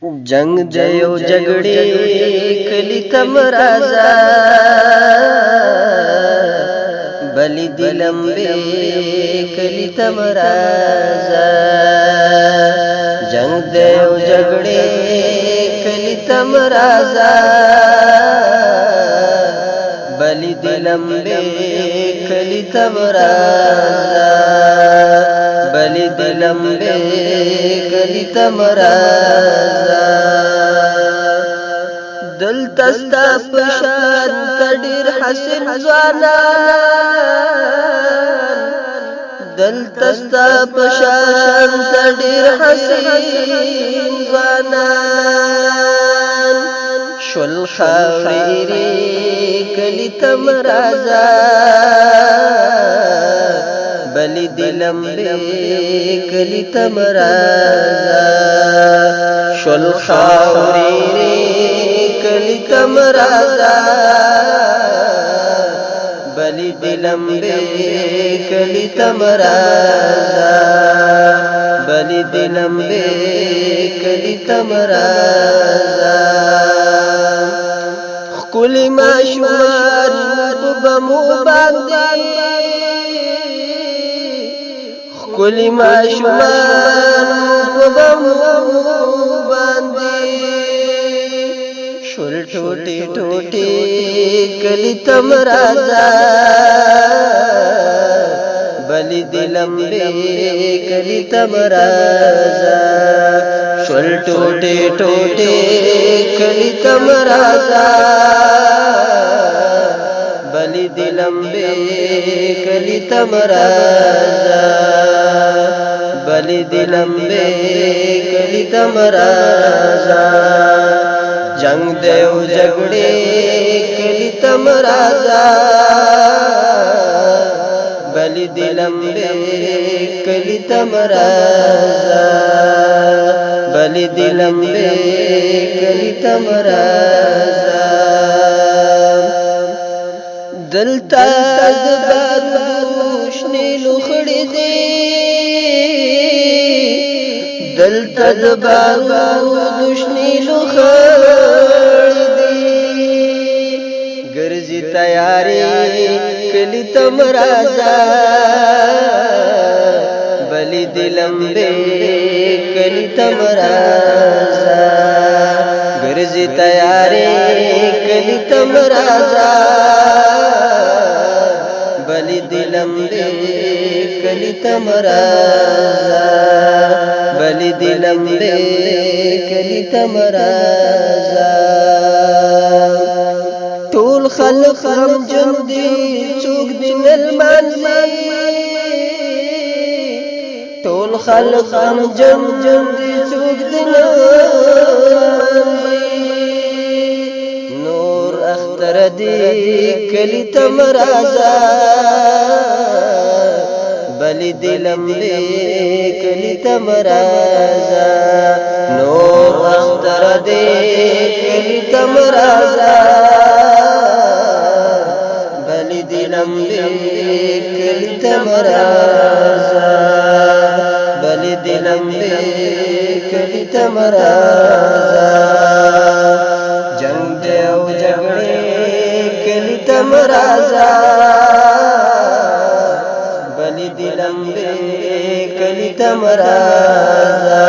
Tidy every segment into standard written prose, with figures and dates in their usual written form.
जंग जयो जगड़े कली तम राजा बलि दिलंबे कली तम राजा जंग जयो जगड़े कली तम राजा बलि दिलंबे कली तम राजा बलि दिलंबे कली तम राजा दलतस्ता पशान तडीर हसन ज़वानान दलतस्ता पशान तडीर हसन ज़वानान शुल खावरी कली तम राजा बलि दिलंबे कली तम राजा शुल खावरी कली तम राजा बलि दिलंबे कली तम राजा बलि दिलंबे कली तम राजा कुली माशुमान बमू बांदी कुली माशुमान बमू बांदी शुल टोटे टोटे कली तम राजा बलि दिलंबे कली तम राजा शुल टोटे टोटे कली तम राजा बलि दिलंबे कली तम राजा बलि दिलंबे कली तम राजा जंग देव जगड़े कली तम राजा बलि दिलंबे कली तम राजा बलि दिलंबे कली तम राजा दलता दुश्मनी लुखड़ी दे दलता दुश्मनी लुखड़ी दे गर्जी तैयारी कली तम राजा बलि दिलंबे कली तम राजा गर्जी तैयारी कली तम राजा बलि दिलंबे कली तम राजा बलि दिलंबे कली तम राजा टोल खल्क हम जंदी चूक दिन टोल खल्क हम जंदी चूक दिन नूर अख्तर दी कली तम राजा बलि दिलंबे कली तम राजा नूर अख्तर दे कली तम राजा बलि दिलंबे कली तम राजा बलि दिलंबे कली तम राजा जंग देव जगड़े कली तम राजा बलि दिलंबे कली तम राजा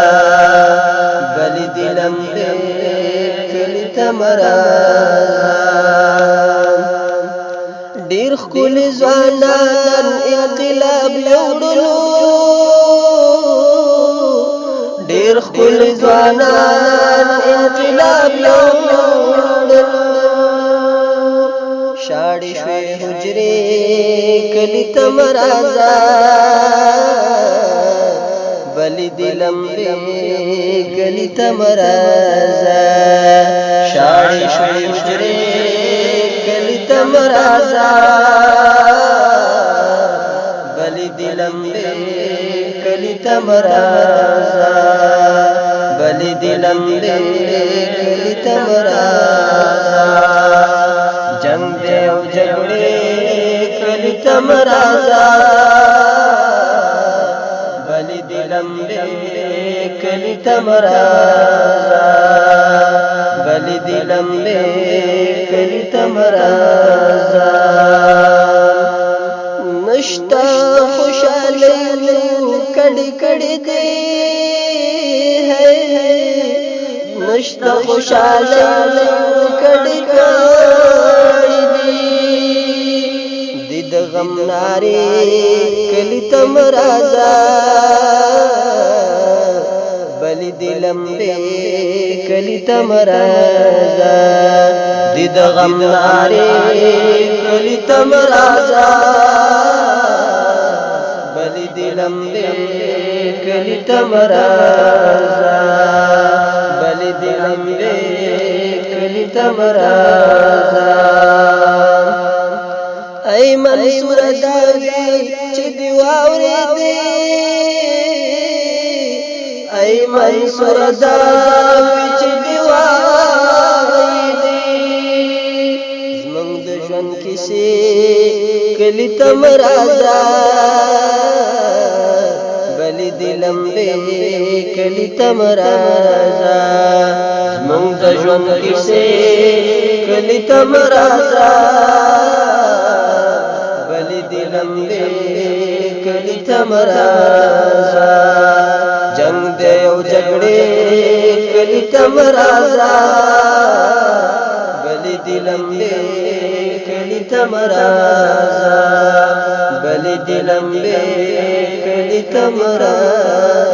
बलि दिलंबे कली तम राजा डीर खुली ज़वानान इनकलाब योडलो डीर खुली ज़वानान इनकलाब योडलो शाड़ी शे हुजरे कली तम राजा बलि दिलंबे कली तम राजा शाड़ी शे हुजरे कली तम राजा बलि दिलंबे कली तम राजा बलि दिलंबे कली तम राजा जंग देव जगड़े कली तम राजा बलि दिलंबे کلی تمرازا بلی دی لمبے کلی تمرازا نشتا خوشالی کڑی کڑی دی ہے نشتا خوشالی کڑی کڑی دی د غم ناری کلی تمرازا بلی دی لمبے کلی تمرازا دی د غم ناری کلی تمرازا بلی دی لمبے کلی تمرازا بلی دی لمبے کلی تمرازا ای منصور داوی چی دی واوری دی ای منصور داوی چی دی واوری دی زمانگ دشون کسی کلی تمرازا بلی دی لمبے کلی تمرازا زمانگ دشون کسی کلی تمرازا بلی دی لمبے کلی تمرازا جنگ دے او جگڑے کلی تمرازا بلی دی لمبے کلی تمرازا بلی دی لمبے کلی تمرازا